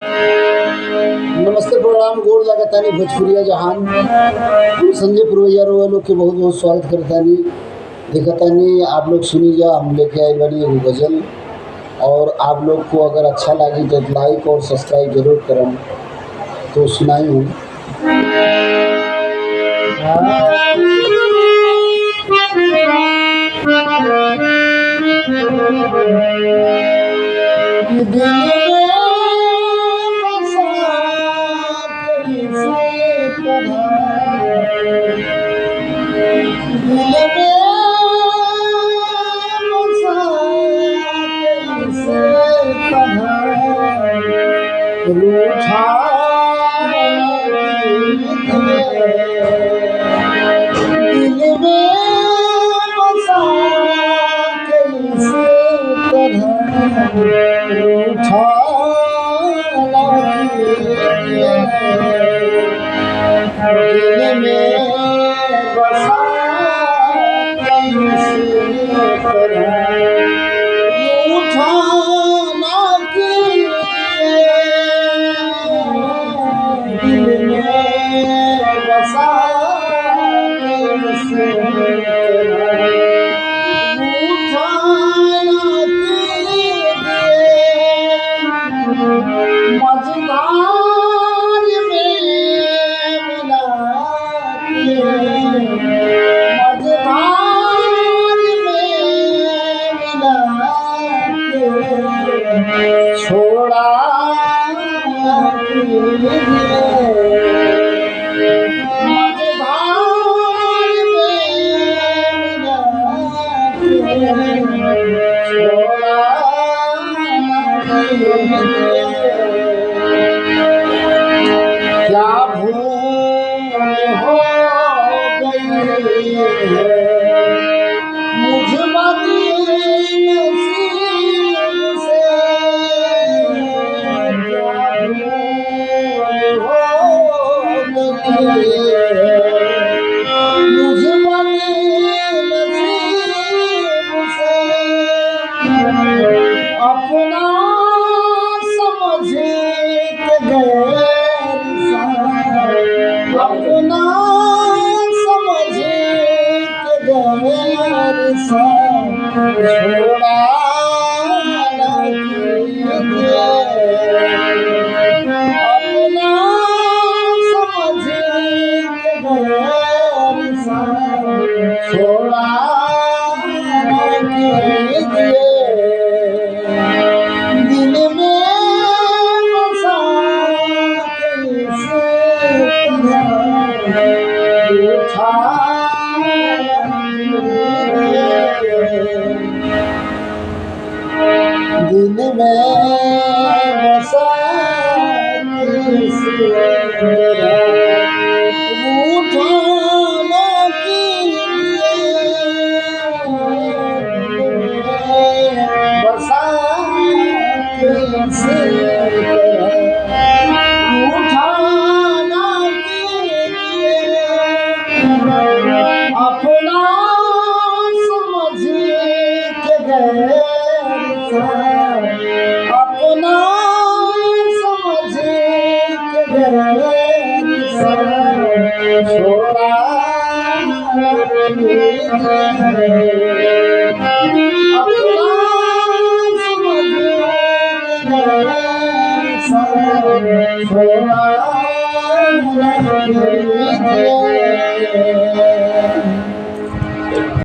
नमस्ते, प्रणाम, गोड़ लगतानी भोजपुरिया जहान। हम संजय पुरवैया रोआ लोग के बहुत बहुत स्वागत करतानी। देखतानी आप लोग सुनी जा, हम लेके आए बनी एगो गज़ल। और आप लोग को अगर अच्छा लगी तो लाइक और सब्सक्राइब जरूर करम। तो सुनाई हूँ। छोड़ा क्या भूल हो गई है मुझ बदनसीब से, क्या भूल हो गई है मुझ बदनसीब से, अपना समझ के गैर अपना समझ के गैर सा छोड़ा न कीजिए, अपना समझ के गैर सा छोड़ा न कीजिए। दिल में बसा दिल में बसा अपना समझ के गैर अपना समझ के गैर छोड़ा अपना समझ के गैर छोड़ा